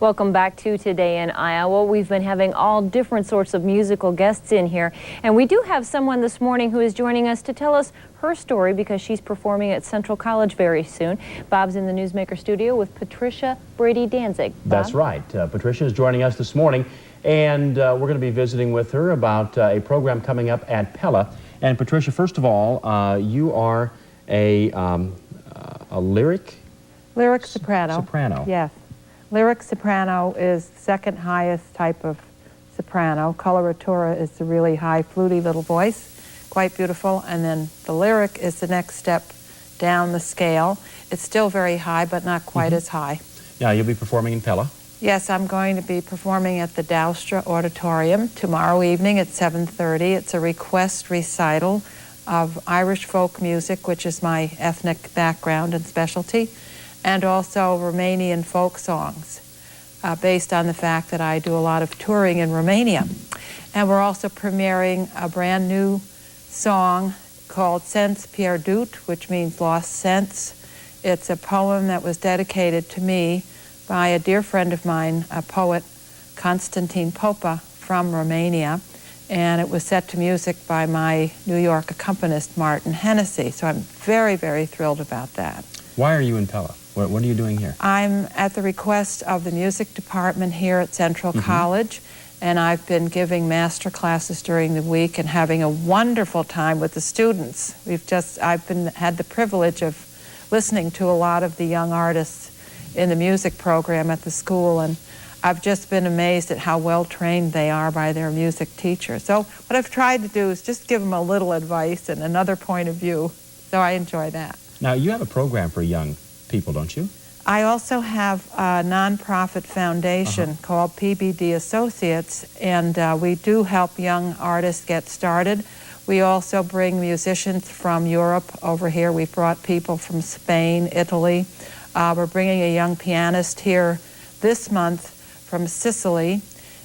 Welcome back to Today in Iowa. We've been having all different sorts of musical guests in here, and we do have someone this morning who is joining us to tell us her story because she's performing at Central College very soon. Bob's in the Newsmaker studio with Patricia Brady-Danzig. That's right. Patricia is joining us this morning, and we're going to be visiting with her about a program coming up at Pella. And Patricia, first of all, you are a lyric soprano. Soprano. Yes. Lyric soprano is the second highest type of soprano. Coloratura is the really high, fluty little voice, quite beautiful. And then the lyric is the next step down the scale. It's still very high, but not quite as high. Now, you'll be performing in Pella? Yes, I'm going to be performing at the Douster Auditorium tomorrow evening at 7:30. It's a request recital of Irish folk music, which is my ethnic background and specialty, and also Romanian folk songs, based on the fact that I do a lot of touring in Romania. And we're also premiering a brand new song called Sens Pierdut, which means lost sense. It's a poem that was dedicated to me by a dear friend of mine, a poet, Constantin Popa, from Romania, and it was set to music by my New York accompanist, Martin Hennessy. So I'm very, very thrilled about that. Why are you in Pella? What are you doing here? I'm at the request of the music department here at Central College, and I've been giving master classes during the week and having a wonderful time with the students. I've had the privilege of listening to a lot of the young artists in the music program at the school, and I've just been amazed at how well trained they are by their music teacher. So what I've tried to do is just give them a little advice and another point of view. So I enjoy that. Now, you have a program for young people, don't you? I also have a nonprofit foundation called PBD Associates, and we do help young artists get started. We also bring musicians from Europe over here. We've brought people from Spain, Italy. We're bringing a young pianist here this month from Sicily,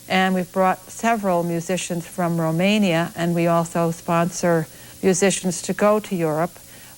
and we've brought several musicians from Romania, and we also sponsor musicians to go to Europe.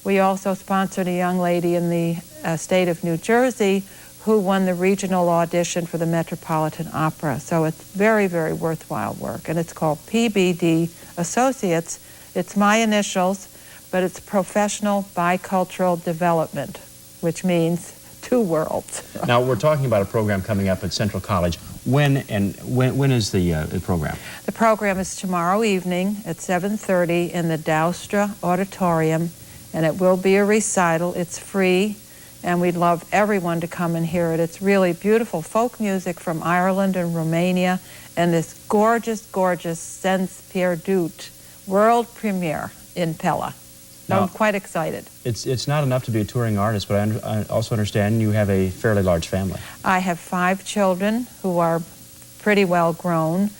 We also sponsored a young lady in the state of New Jersey who won the regional audition for the Metropolitan Opera. So it's very, very worthwhile work, and it's called PBD Associates. It's my initials, but it's Professional Bicultural Development, which means two worlds. Now, we're talking about a program coming up at Central College. When is the program? The program is tomorrow evening at 7:30 in the Douster Auditorium, and it will be a recital. It's free, and we'd love everyone to come and hear it. It's really beautiful folk music from Ireland and Romania, and this gorgeous, gorgeous Sens Pierdut world premiere in Pella. Now, I'm quite excited. It's not enough to be a touring artist, but I also understand you have a fairly large family. I have 5 children who are pretty well grown,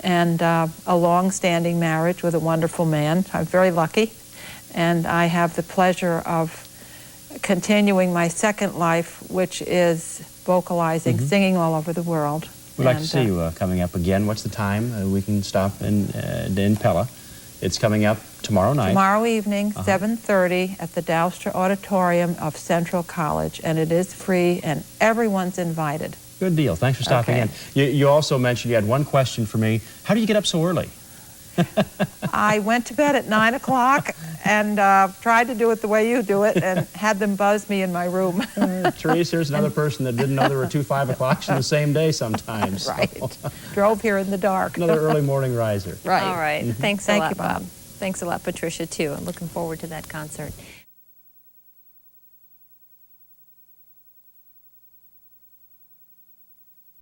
and a long-standing marriage with a wonderful man. I'm very lucky, and I have the pleasure of continuing my second life, which is vocalizing, singing all over the world. We'd like to see you coming up again. What's the time? We can stop in Pella. It's coming up tomorrow night. Tomorrow evening, 7:30 at the Douster Auditorium of Central College, and it is free, and everyone's invited. Good deal. Thanks for stopping in. You also mentioned you had one question for me. How do you get up so early? I went to bed at 9 o'clock and tried to do it the way you do it and had them buzz me in my room. Teresa, here's another person that didn't know there were 2 5 o'clocks in the same day sometimes. Right. Drove here in the dark. Another early morning riser. Right. All right. Thanks a lot, you, Bob. Thanks a lot, Patricia, too. I'm looking forward to that concert.